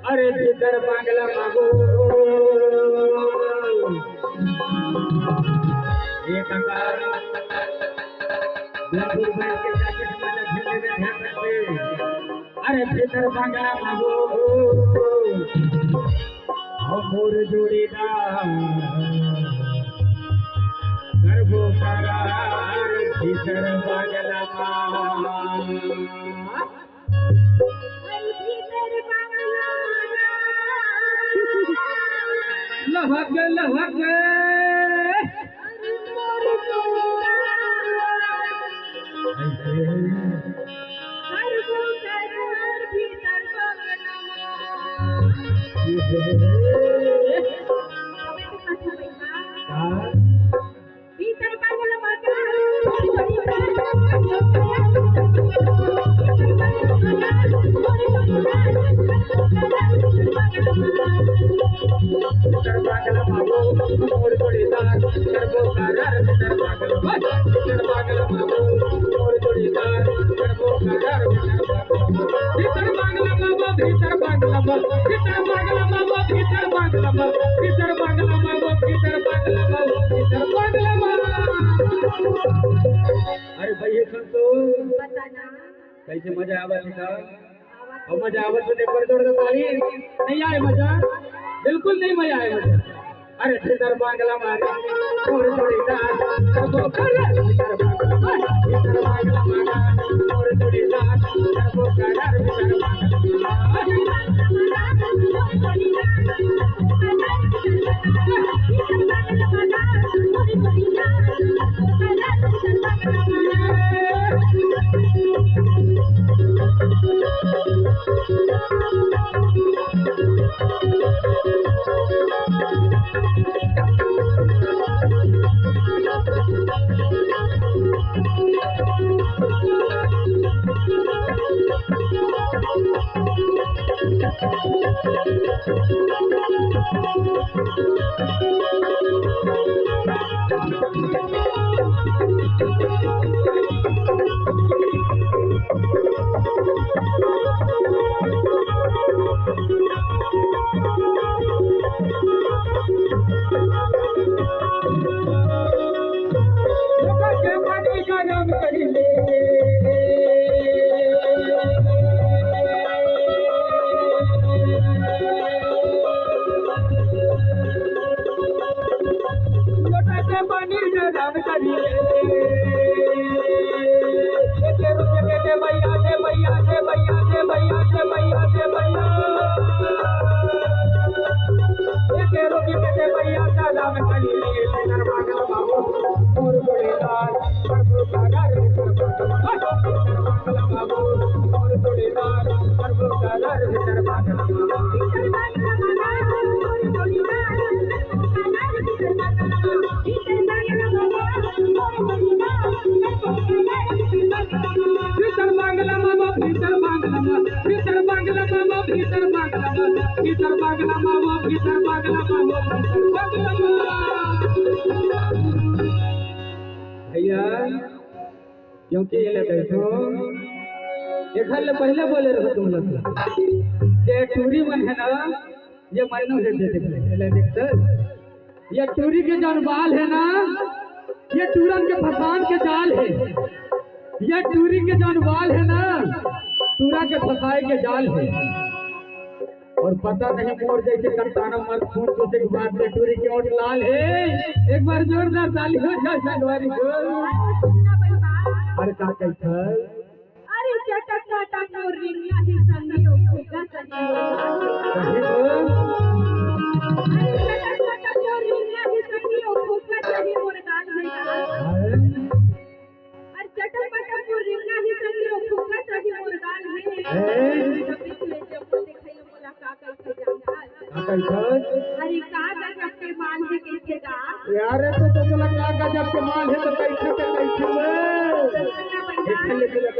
अरे भीतर बांगला मागो ये कंगाल बिल्कुल बैठ के जाके हमारे झंडे में ध्यान रखते। अरे भीतर बांगला मागो मोर जोड़ीदार गर्भो करार भीतर बांगला लहक लहक अरे भैया सुन तो कैसे मजा आवत है और मजा आवत तो देख कर जोड़ दो ताली नहीं आए मजा बिल्कुल नहीं मजा आए मजा। अरे भीतर बांगला मारे और जोड़ीदार करबो करार भीतर बांगला मारे और जोड़ीदार करबो करार भीतर बांगला भैया क्योंकि ये देखो ये घर पहले बोले रहो तुम लोग ये टूरी मन है ना ये मन्नू से देखते ये टूरी के जो बाल है ना ये टूरन के फसान के जाल है। ये टूरी के जो बाल है ना टूरा के फसाए के जाल है। और पता नहीं मोर जैसे करताना मत खून चूसे के बाद में टूरी की ओट लाल है। एक बार जोरदार ताली हो जाए सनवारी को। अरे का कहता अरे चटक चटक मोर रिंगला ही संगियो फुगा संगियो कहीं तो अरे चटक चटक मोर रिंगला ही संगियो फुगा संगियो मोर गाल में अरे चटक चटक मोर रिंगला ही संगियो फुगा संगियो मोर गाल में अरे का गजब के माल है कैसे गा यार तो बोला का गजब के माल है तो कैसे